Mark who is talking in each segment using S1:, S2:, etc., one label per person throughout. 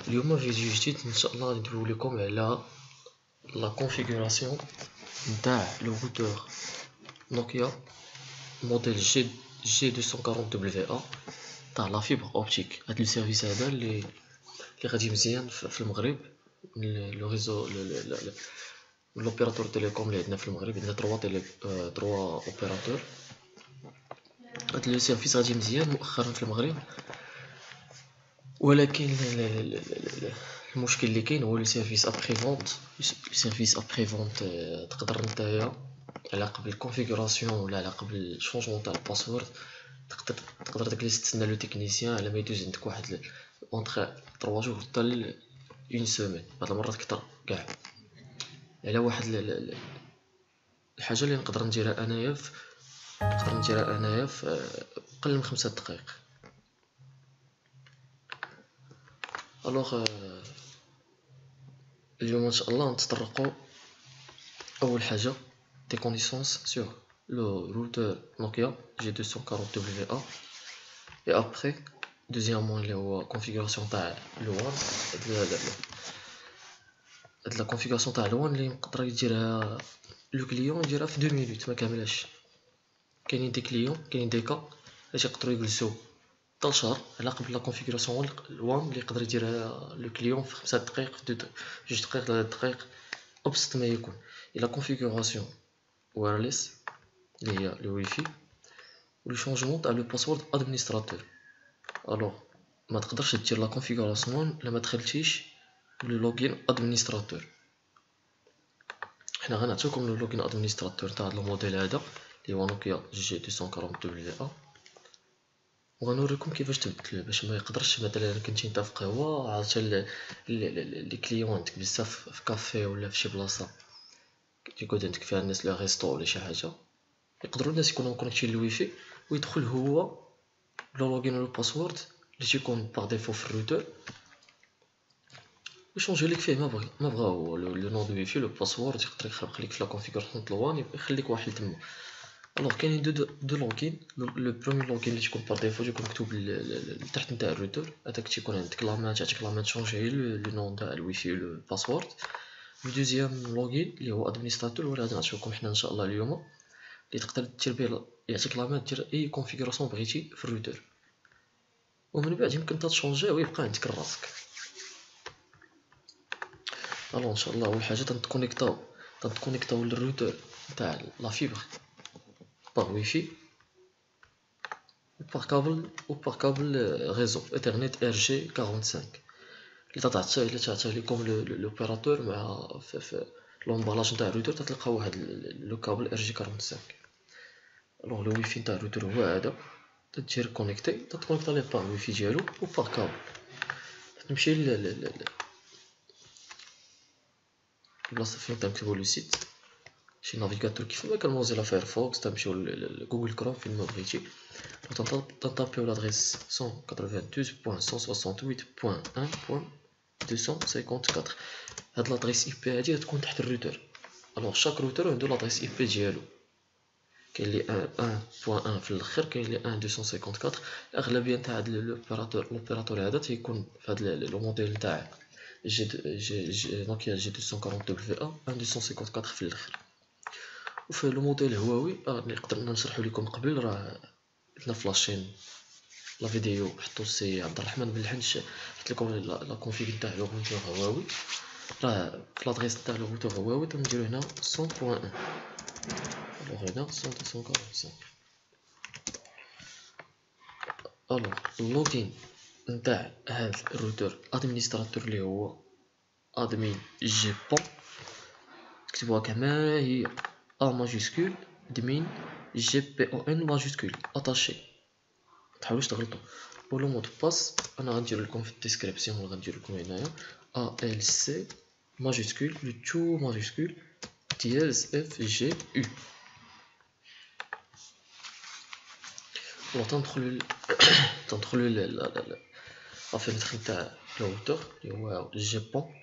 S1: اليوم فيديو جديد ان شاء الله ندويو لكم على لا كونفيغوراسيون نتاع لو روتور نوكيا موديل جي 240 دبليو ا تاع لا فيبر اوبتيك. هاد لو سيرفيس هذا اللي غادي مزيان في المغرب. لو ريزو لوبيراتور تيليكوم اللي عندنا في المغرب، عندنا 3 اوبيراتور. هاد لو سيرفيس غادي مزيان مؤخرا في المغرب، ولكن المشكل اللي كاين هو لو سيرفيس ابري فونت. سيرفيس ابري فونت تقدر نتايا على قبل الكونفيغوراسيون ولا على قبل الشونجمون تاع الباسورد، تقدر تجلس تسنى لو تكنيسيان على ما يدوز عندك واحد اونتر 3 جور حتى اون سيمين، بعض المرات كتر كاع. على واحد الحاجه اللي نقدر نديرها انايا في اقل من 5 دقائق. الوغ اليوم ان شاء الله نتطرقوا اول حاجه دي كونيسونس سور لو روتور نوكيا جي 240 دبليو ا، اي ابري دوزيامون اللي هو كونفيغوراسيون تاع الوان. هاد لا كونفيغوراسيون تاع الوان اللي نقدر يديرها لو كليون يديرها في 2 مينوت ما كاملاش. كاينين دي كليون، كاينين دي كا اللي يقدروا يجلسوا حتى لشهر على قبل لا كونفيغوراسيون الوان اللي يقدر يديرها لو كليون في 5 دقائق، في 2 دقائق، 3 دقائق ابسط ما يكون. الى كونفيغوراسيون وايرلس اللي هي لو واي فاي، و لو شونجمون تاع لو باسورد ادمينستراتور. الوغ ما تقدرش دير لا كونفيغوراسيون الا ما دخلتيش لو لوغين ادمينستراتور. حنا غنعطيوكم لو لوغين ادمينستراتور تاع لو موديل هذا اللي هو نوكيا جي 240 دبليو ا، وغنوريكم كيفاش تبدلوه باش ما يقدرش مثلا كنتي نتا في قهوه عرفت لي كليون عندك بزاف في كافي ولا في شي بلاصه يقعد عندك فيها الناس لو ريستو ولا شي حاجه، يقدروا الناس يكونوا كونيكتين للويفي ويدخل هو لو لوغين و لو باسورد اللي تيكون باغ ديفو في الروتور، يشونجي لك فيه ما بغا هو لو نون دو ويفي لو باسورد، يقدر يخلق لك في لا كونفيغوراسيون طلوان يخليك واحد تما. الوغ كاينين دو لوغين. لو بروميير لوغين اللي تيكون باغ ديفو تيكون مكتوب لتحت نتاع الروتور، هذاك تيكون عندك لامان تعطيك لامان تشونجي لو نون تاع الويفي لو باسورد. و دوزيام لوغين اللي هو ادمينستراتور، ولا غادي نعطيوكم حنا ان شاء الله اليوم، اللي تقدر دير به يعطيك لامان دير اي كونفيغوراسيون بغيتي في الروتور، ومن بعد يمكن تشونجيه ويبقى عندك راسك. الو ان شاء الله اول حاجه تنكونيكطاو للروتور تاع لا فيبر باغ ويفي وباغ كابل ريزو ايثرنت ار جي 45 اللي تعطيه لكم لوبيراتور مع في لومبالاج نتاع الروتور. تلقاو واحد لو كابل ار جي 45. الوغ لو ويفي نتاع الروتور هو هذا، تدير كونيكتي تكونيكطا ليه باغ ويفي ديالو وباغ كابل. تمشي البلاصه فين تنكتبو لو سيت، شي نافيغاتور كيفما كان موزيلا فايرفوكس، تمشيو لجوجل كروم فين ما بغيتي، تنطابيو لادريس 192.168.1.254. هاد لادريس اي بي هادي تكون تحت الروتور. الوغ شاك روتور عنده لادريس اي بي ديالو، كاين لي 1.1 في الاخر، كاين لي 1.254. الاغلبيه نتاع هاد لوبيراتور هذا تيكون في هاد لو موديل نتاع نوكيا جي 240 دبليو ا 1.254 في الاخر. وفي لو موديل هواوي نقدر نشرحو لكم قبل، راه درنا فلاشين لا فيديو حطو السي عبد الرحمن بن الحنش، حط لكم لا كونفيغ نتاع لو روتور هواوي. راه في لادريس نتاع لو روتور هواوي تنديرو هنا 100.1. الوغ هنا 100.245. الوغ اللوغين نتاع هاد الروتور ادمينستراتور اللي هو ادمين جي بون، تكتبوها كما هي ا ماجيسكول ادمين جي بي او ان ماجيسكول اتاشي، متحاولوش تغلطوا. ولو مود باس انا غندير لكم في الديسكريبسيون، ولا غندير لكم هنايا ا ال سي ماجيسكول لو تو ماجيسكول ديالز اف جي او. ولا تندخلوا لا فينتر نتاع الروتور اللي هو جيبون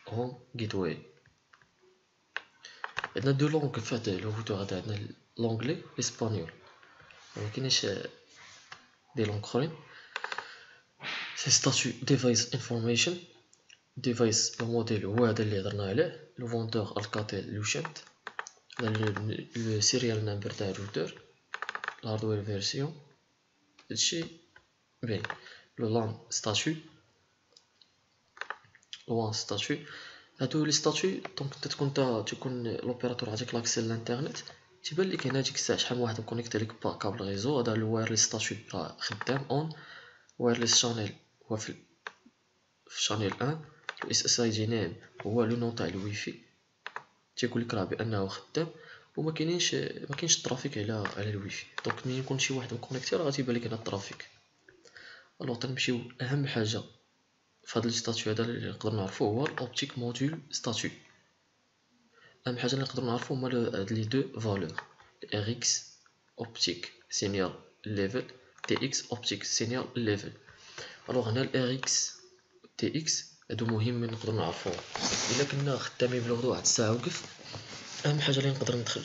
S1: هوم جيت واي. عندنا دو لونغ في هاد الروتور هذا، عندنا لونغلي اسبانيول، مكاينش دي لونغ اخرين. سي ستاتيو ديفايس انفورميشن. ديفايس الموديل هو هذا اللي هضرنا عليه، لو فوندور الكاتيل لوشنت، لو سيريال نمبر تاع الروتور، الهاردوير فيرسيون، هادشي باين. لو لان ستاتيو، لو ستاتيو، هادو لي ستاتيو دونك تكون لوبيراتور عطيك لاكسي للانترنت، تيبان لك هنا ديك الساعه شحال من واحد مكونيكتي ليك بكابل ريزو. هذا الوايرلس ستاتيو راه خدام اون، وايرلس شانيل هو في شانيل 1، الاس اس اي جي نيم هو لو نون تاع الويفي تيقول لك راه بانه خدام، وما كاينينش ما كاينش الترافيك على الويفي. دونك ملي يكون شي واحد مكونيكتي راه غتيبان لك هنا الترافيك. الوغ تنمشيو اهم حاجه في هذا الستاتيو هذا اللي نقدر نعرفو هو الاوبتيك موديول ستاتيو. اهم حاجه اللي نقدر نعرفو هما هاد لي دو فالور، ار اكس اوبتيك سينيال ليفل، تي اكس اوبتيك سينيال ليفل. الوغ هنا الار اكس تي اكس هادو مهمين نقدر نعرفوهم الا كنا خدامين بلغة واحد الساعه وقف. اهم حاجه اللي نقدر ندخل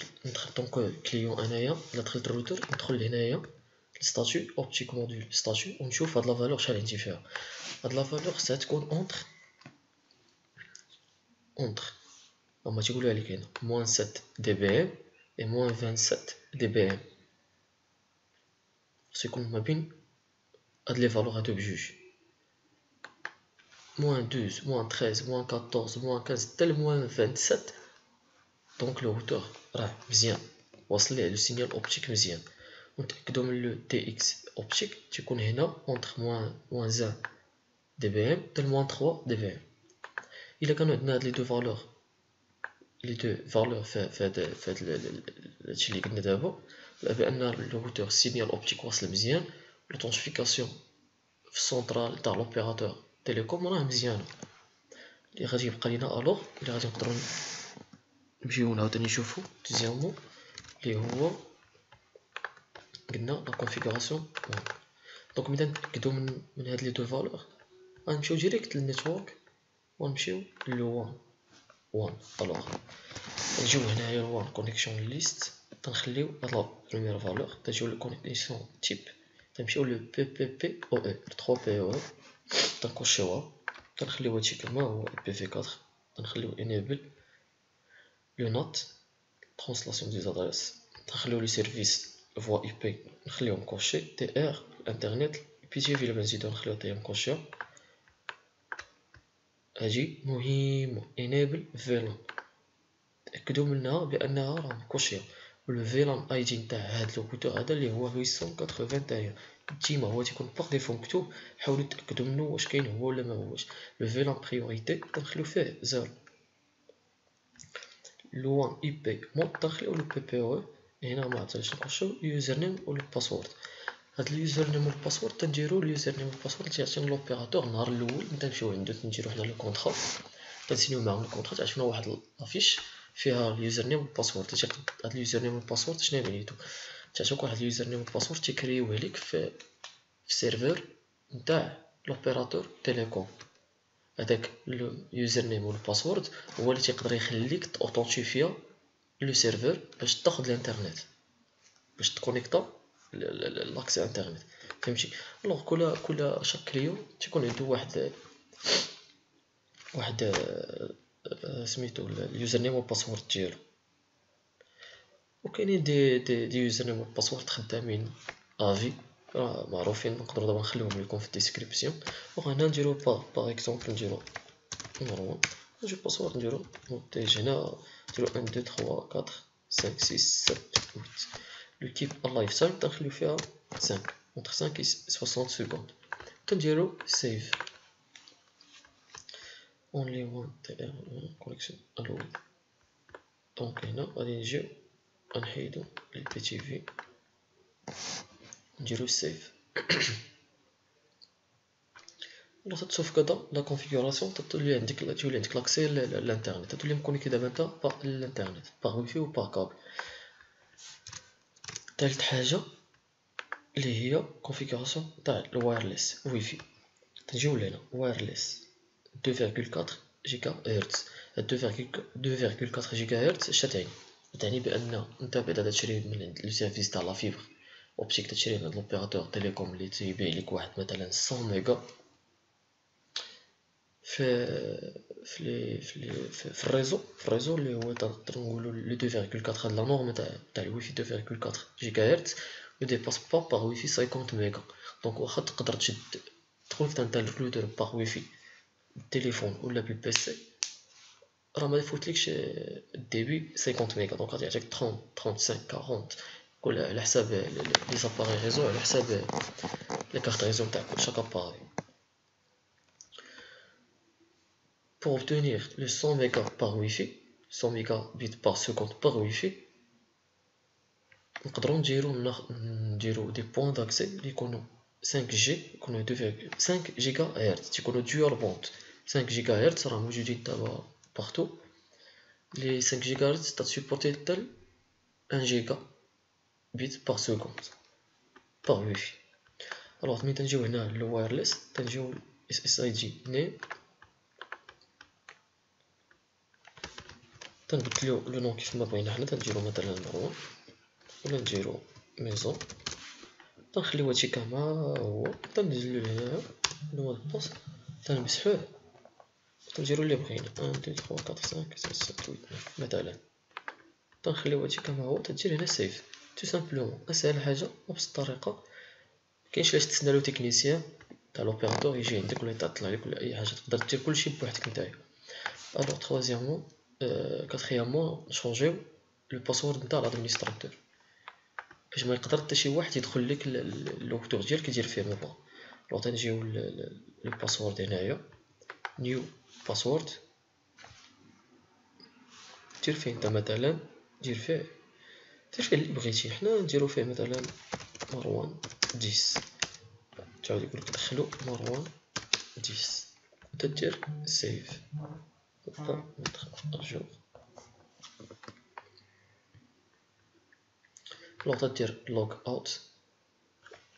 S1: دونك كليون انايا الا دخلت الروتور ندخل لهنايا ستاتيو اوبتيك موديول ستاتيو ونشوف هاد لا فالور شحال عندي فيها. هاد لا فالور خصها تكون اونتر هما تيقولوا عليك هنا موان 7 دي بي ام اي موان 27 دي بي ام، خصو يكون ما بين هاد لي فالور هادو بجوج. موان 12 موان 13 موان 14 موان 15 حتى لموان 27. دونك لو روتور راه مزيان واصل ليه لو سينيال اوبتيك مزيان. ونتاكدو من لو تي اكس اوبتيك تيكون هنا اونتر موان 1 دي بي ام حتى موان 3 دي بي ام. الا كانوا عندنا هاد لي دو فالور في هاد هادشي اللي قلنا دابا بان لو روتور سينيال اوبتيك واصل مزيان، لوطونتيفيكاسيون في السونطرال تاع لوبيراتور تيليكوم راه مزيانه. اللي غادي يبقى لينا الوغ اللي غادي نقدروا نمشيو عاوتاني نشوفو دوزيامون اللي هو قلنا لا كونفيغوراسيون. دونك ملي نتاكدو من هاد لي دو فالور غنمشيو ديريكت للنيتورك ونمشيو للو 1. الوغ نجيو هنايا 1 كونيكسيون ليست، تنخليو هاد لا بروميير فالور، تنجيو للكونيكسيون تيب، تنمشيو لو بي بي بي او اي 3 بي او اي، تنكوشيوها، تنخليو هادشي كما هو بي في 4، تنخليو انيبل لو نات ترانسلاسيون دي زادريس، تنخليو لي سيرفيس فوا اي بي نخليهم كوشي، تي ار الانترنت بي تي في الا نزيدو نخليو تاهي مكوشيا. هاجي مهمة انيبل فيلان، تأكدو منها بأنها راه مكوشية. ولو فيلان اي دي نتاع هاد لوكوتور هذا اللي هو 881 ديما هو تيكون باغ ديفو مكتوب، حاولو تأكدو منو واش كاين هو ولا ماهوش. لو فيلان بريوريتي تنخليو فيه 0. لو 1 اي بي مون تنخليو لو بي بي او. هنا معطيناش نخشو اليوزر نيم و الباسورد. هاد اليوزر نيم و الباسورد تنديرو اليوزر نيم و الباسورد تيعطينا لوبيراتور النهار الاول تنمشيو عندو تنديرو حنا لو كونطرا، تنسينيو معاهم الكونطرا، تعطينا واحد لافيش فيها اليوزر نيم و الباسورد. هاد اليوزر نيم و الباسورد شنو معنيتو؟ تعطيوك واحد اليوزر نيم و الباسورد تيكريوه ليك في سيرفر نتاع لوبيراتور تيليكوم. هذاك اليوزر نيم و الباسورد هو اللي تيقدر يخليك اوثنتيفيا لو سيرفر باش تاخد الانترنت، باش تكونيكتا لاكسي انترنت، فهمتي؟ الوغ كل شاك كليون تيكون عنده واحد سميتو اليوزر نيم والباسورد ديالو. وكاينين دي يوزر نيم والباسورد خدامين افي معروفين، نقدروا دابا نخليهم لكم في الديسكريبسيون. وهنا نديرو باغ اكزومبل نديرو نمبر 1، نجيو باسورد نديرو مونتيج هنا نديرو 1 2 3 4 5 6 7 8. لو تيب اللايف تايم تنخليو فيها 5 entre 5 et 60 secondes. تنديرو سيف only one كونيكسيون الاول. دونك هنا غادي نجيو غنحيدو البي تي في نديرو سيف. ولا تسوفكادا لا كونفيغوراسيون تولي عندك لاكسي للانترنت، تولي مكونيكي دابا نتا للانترنت باغ ويفي و باغ كابل. ثالث حاجه اللي هي كونفيغوراسيون تاع الوايرلس ويفي، تنجيو لهنا وايرلس 2.4 جيجا هرتز. 2.4 جيجا هرتز اش تعني بان انت بعدا تشري من عند لو سيرفيس تاع لا فيبر اوبتيك، تشري من عند لوبيراتور تيليكوم اللي تيبيع لك واحد مثلا 100 ميغا في الريزو اللي هو تقدر نقولو لو 2.4 هاد لا نورم تاع الويفي 2.4 جيجا هرتز ne dépasse pas par wifi 50 mégas. Donc واخا تقدر تكونيكت انت الريكلوتور باغ ويفي بالتليفون ولا بالبيسي، راه ما يفوتلكش الديبي 50 ميجا. دونك غادي يعطيك 30 35 40 كل على حساب لي زاباري ريزو، على حساب لي كارت ريزو تاع كل شاك اباري. Pour obtenir le 100 mégas par Wi-Fi, 100 mégabits par seconde par Wi-Fi, نقدروا نديرو دي بوين داكسي اللي يكونوا 5G، يكونوا 2.5 جيجا هرتز، تيكونوا دوال بوند. 5 جيجا هرتز راه موجودين دابا بارتو. لي 5 جيجا هرتز تسيبورتي حتى 1 جيجا بيت بار سكوند باغ ويفي. الوغ ملي تنجيو هنا للوايرلس تنجيو SSID نيم، تنبدلو لو نون كيف ما بغينا حنا، تنديرو مثلا مروان ولا نديرو ميزون، تنخليو هادشي كما هو، تنزلو لهنا نو البوست، تنمسحوه، تنديرو اللي بغينا 1 2 3 4 5 6 7 8 9 مثلا، تنخليو هادشي كما هو. تدير هنا سيف تو سامبلومون، اسهل حاجه وبنفس الطريقه. مكاينش علاش تسنى لو تكنيسيان تاع لوبيراتور يجي عندك ولا يتعطل عليك ولا اي حاجه، تقدر دير كلشي بوحدك نتايا. الوغ تخوازيامون كاتخيامون نشونجيو لو باسورد نتاع الادمينستراتور باش ما يقدر حتى شي واحد يدخل لك اللوكتور ديالك يدير فيه ما بغا. الوغ تنجيو للباسورد هنايا نيو باسورد، دير فيه انت مثلا، دير فيه اللي بغيتي. حنا نديرو فيه مثلا مروان 10، تعاود يقولك دخلو مروان 10 وتدير سيف ارجو. لو تدير لوغ اوت.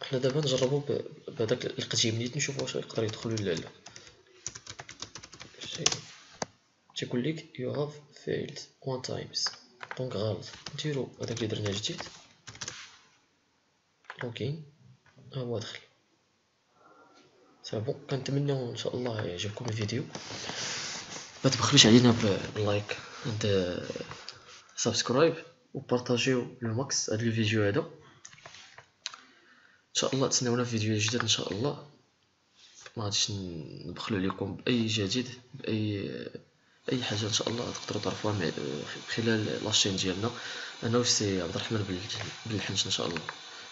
S1: حنا دابا نجربو بهداك القديم نيت نشوفو واش يقدر يدخل ولا لا. تيقول لك you have failed one times، دونك غلط. نديرو هداك اللي درنا جديد لوغين، ها هو دخل صافي. كنتمنى ان شاء الله يعجبكم الفيديو، ما تبخلوش علينا باللايك اند سبسكرايب وبارطاجيو لو ماكس هاد الفيديو هذا. ان شاء الله تسناونا في فيديو جديد ان شاء الله. ما غاديش نبخلوا عليكم باي جديد، باي حاجه ان شاء الله تقدروا تعرفوها خلال لاشين ديالنا. انا وسي عبد الرحمن بالحنش ان شاء الله.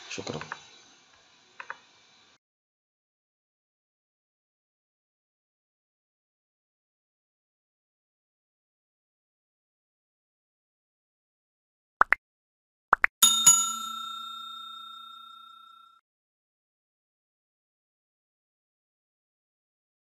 S1: شكرا.